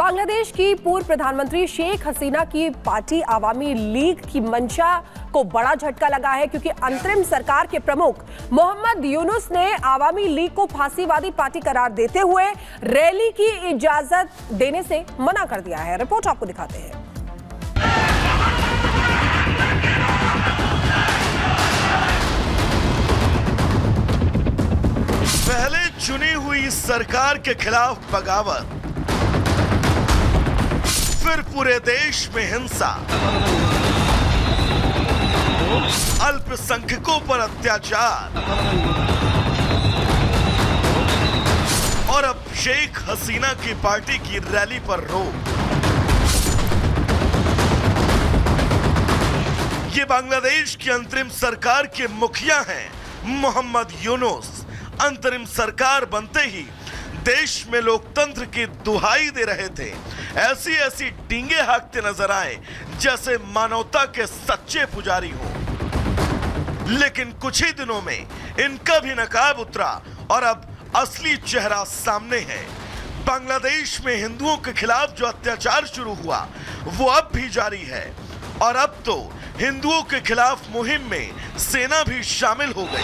बांग्लादेश की पूर्व प्रधानमंत्री शेख हसीना की पार्टी आवामी लीग की मंशा को बड़ा झटका लगा है, क्योंकि अंतरिम सरकार के प्रमुख मोहम्मद यूनुस ने आवामी लीग को फांसीवादी पार्टी करार देते हुए रैली की इजाजत देने से मना कर दिया है। रिपोर्ट आपको दिखाते हैं। पहले चुनी हुई सरकार के खिलाफ बगावत, फिर पूरे देश में हिंसा, अल्पसंख्यकों पर अत्याचार और अब शेख हसीना की पार्टी की रैली पर रोक। ये बांग्लादेश की अंतरिम सरकार के मुखिया हैं मोहम्मद यूनुस। अंतरिम सरकार बनते ही देश में लोकतंत्र की दुहाई दे रहे थे। ऐसी डींगे हाँकते नजर आए जैसे मानवता के सच्चे पुजारी हो। लेकिन कुछ ही दिनों में इनका भी नकाब उतरा और अब असली चेहरा सामने है। बांग्लादेश में हिंदुओं के खिलाफ जो अत्याचार शुरू हुआ वो अब भी जारी है और अब तो हिंदुओं के खिलाफ मुहिम में सेना भी शामिल हो गई।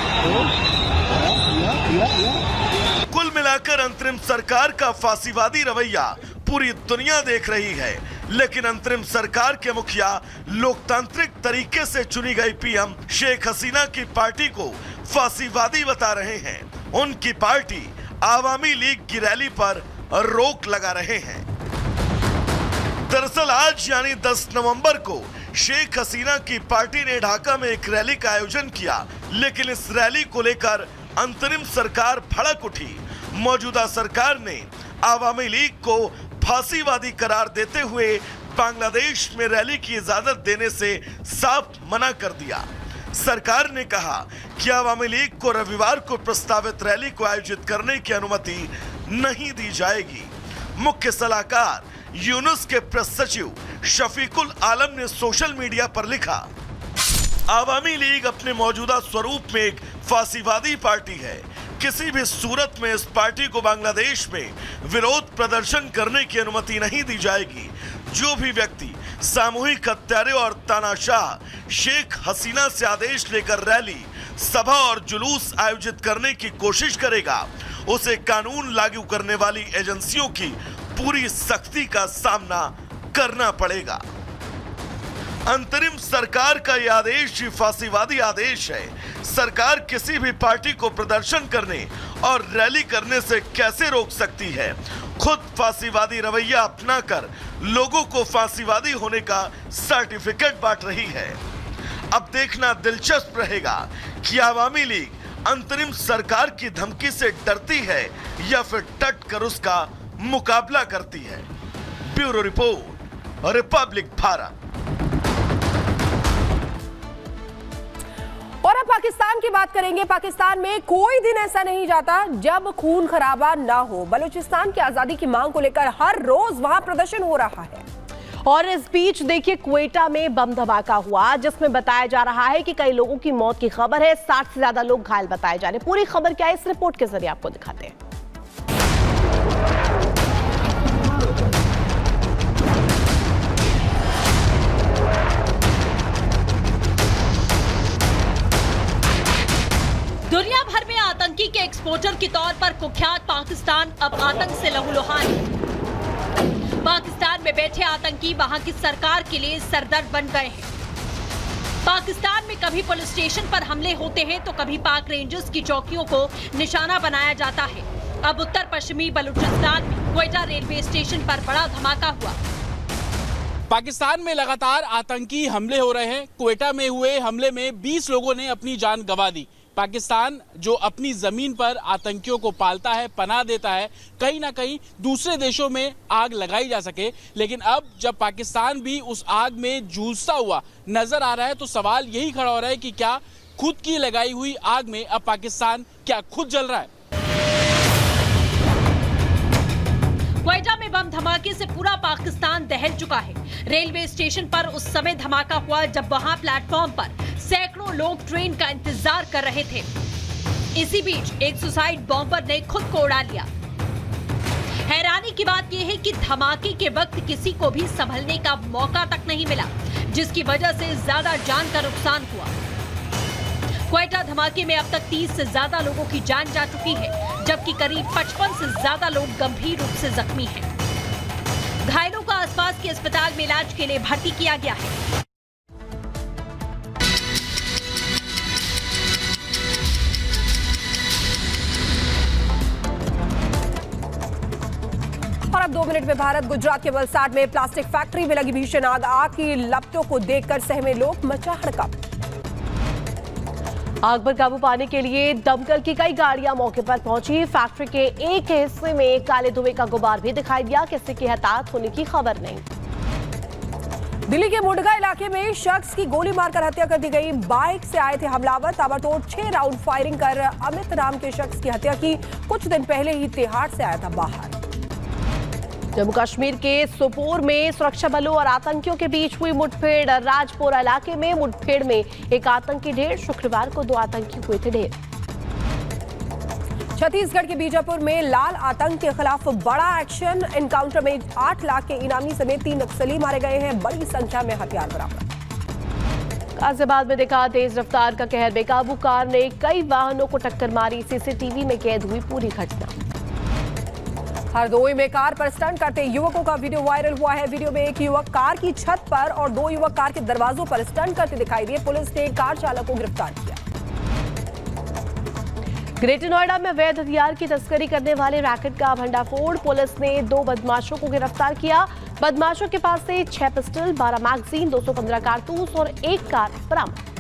कुल मिलाकर अंतरिम सरकार का फांसीवादी रवैया पूरी दुनिया देख रही है, लेकिन अंतरिम सरकार के मुखिया लोकतांत्रिक तरीके से चुनी गई पीएम शेख हसीना की पार्टी को फांसीवादी बता रहे हैं। उनकी पार्टी आवामी लीग की रैली पर रोक लगा रहे हैं। दरअसल आज यानी 10 नवंबर को शेख हसीना की पार्टी ने ढाका में एक रैली का आयोजन किया, लेकिन इस रैली को लेकर अंतरिम सरकार भड़क उठी। मौजूदा सरकार ने आवामी लीग को फांसीवादी करार देते हुए बांग्लादेश में रैली की इजाजत देने से साफ मना कर दिया। सरकार ने कहा कि आवामी लीग को रविवार को प्रस्तावित रैली को आयोजित करने की अनुमति नहीं दी जाएगी। मुख्य सलाहकार यूनुस के प्रेस सचिव शफीकुल आलम ने सोशल मीडिया पर लिखा, आवामी लीग अपने मौजूदा स्वरूप में एक फांसीवादी पार्टी है। किसी भी सूरत में इस पार्टी को बांग्लादेश में विरोध प्रदर्शन करने की अनुमति नहीं दी जाएगी। जो भी व्यक्ति सामूहिक हत्यारे और तानाशाह शेख हसीना से आदेश लेकर रैली, सभा और जुलूस आयोजित करने की कोशिश करेगा, उसे कानून लागू करने वाली एजेंसियों की पूरी सख्ती का सामना करना पड़ेगा। अंतरिम सरकार का यह आदेश फांसीवादी आदेश है। सरकार किसी भी पार्टी को प्रदर्शन करने और रैली करने से कैसे रोक सकती है? खुद फांसीवादी रवैया अपनाकर लोगों को फांसीवादी होने का सर्टिफिकेट बांट रही है। अब देखना दिलचस्प रहेगा कि आवामी लीग अंतरिम सरकार की धमकी से डरती है या फिर डट कर उसका मुकाबला करती है। Bureau report, Republic Bharat. और अब पाकिस्तान की बात करेंगे। पाकिस्तान में कोई दिन ऐसा नहीं जाता जब खून खराबा ना हो। बलूचिस्तान की आजादी की मांग को लेकर हर रोज वहां प्रदर्शन हो रहा है। और इस बीच देखिए क्वेटा में बम धमाका हुआ, जिसमें बताया जा रहा है कि कई लोगों की मौत की खबर है। 60 से ज्यादा लोग घायल बताए जा रहे हैं। पूरी खबर क्या है, इस रिपोर्ट के जरिए आपको दिखाते हैं। दुनिया भर में आतंकी के एक्सपोर्टर के तौर पर कुख्यात पाकिस्तान अब आतंक से लहूलुहान है। पाकिस्तान में बैठे आतंकी वहां की सरकार के लिए सरदर्द बन गए हैं। पाकिस्तान में कभी पुलिस स्टेशन पर हमले होते हैं तो कभी पाक रेंजर्स की चौकियों को निशाना बनाया जाता है। अब उत्तर पश्चिमी बलूचिस्तान में क्वेटा रेलवे स्टेशन पर बड़ा धमाका हुआ। पाकिस्तान में लगातार आतंकी हमले हो रहे हैं। क्वेटा में हुए हमले में 20 लोगों ने अपनी जान गंवा दी। पाकिस्तान जो अपनी जमीन पर आतंकियों को पालता है, पनाह देता है, कहीं ना कहीं दूसरे देशों में आग लगाई जा सके, लेकिन अब जब पाकिस्तान भी उस आग में जूझता हुआ नजर आ रहा है तो सवाल यही खड़ा हो रहा है कि क्या खुद की लगाई हुई आग में अब पाकिस्तान क्या खुद जल रहा है? क्वेटा में बम धमाके से पूरा पाकिस्तान दहल चुका है। रेलवे स्टेशन पर उस समय धमाका हुआ जब वहां प्लेटफॉर्म पर सैकड़ों लोग ट्रेन का इंतजार कर रहे थे। इसी बीच एक सुसाइड बॉम्बर ने खुद को उड़ा लिया। हैरानी की बात यह है कि धमाके के वक्त किसी को भी संभलने का मौका तक नहीं मिला, जिसकी वजह से ज्यादा जान का नुकसान हुआ। क्वेटा धमाके में अब तक 30 से ज्यादा लोगों की जान जा चुकी है, जबकि करीब 55 से ज्यादा लोग गंभीर रूप से जख्मी हैं। घायलों को आसपास के अस्पताल में इलाज के लिए भर्ती किया गया है। और अब 2 मिनट में भारत गुजरात के वलसाड में प्लास्टिक फैक्ट्री में लगी भीषण आग की लपटों को देखकर सहमे लोग, मचा हड़कंप। आग पर काबू पाने के लिए दमकल की कई गाड़ियां मौके पर पहुंची। फैक्ट्री के एक हिस्से में काले धुएं का गुबार भी दिखाई दिया। किसी के हताहत होने की खबर नहीं। दिल्ली के मुंडका इलाके में शख्स की गोली मारकर हत्या कर दी गई। बाइक से आए थे हमलावर, ताबड़तोड़ 6 राउंड फायरिंग कर अमित नाम के शख्स की हत्या की। कुछ दिन पहले ही तिहाड़ से आया था बाहर। जम्मू कश्मीर के सोपोर में सुरक्षा बलों और आतंकियों के बीच हुई मुठभेड़। राजपोरा इलाके में मुठभेड़ में एक आतंकी ढेर। शुक्रवार को 2 आतंकी हुए थे ढेर। छत्तीसगढ़ के बीजापुर में लाल आतंक के खिलाफ बड़ा एक्शन। एनकाउंटर में 8 लाख के इनामी समेत 3 नक्सली मारे गए हैं। बड़ी संख्या में हथियार बरामद। गाजियाबाद में देखा तेज रफ्तार का कहर। बेकाबू कार ने कई वाहनों को टक्कर मारी। सीसीटीवी में कैद हुई पूरी घटना। हरदोई में कार पर स्टंट करते युवकों का वीडियो वायरल हुआ है। वीडियो में एक युवक कार की छत पर और 2 युवक कार के दरवाजों पर स्टंट करते दिखाई दिए। पुलिस ने कार चालक को गिरफ्तार किया। ग्रेटर नोएडा में अवैध हथियार की तस्करी करने वाले रैकेट का भंडाफोड़। पुलिस ने 2 बदमाशों को गिरफ्तार किया। बदमाशों के पास से 6 पिस्टल, 12 मैगजीन, 215 कारतूस और 1 कार बरामद।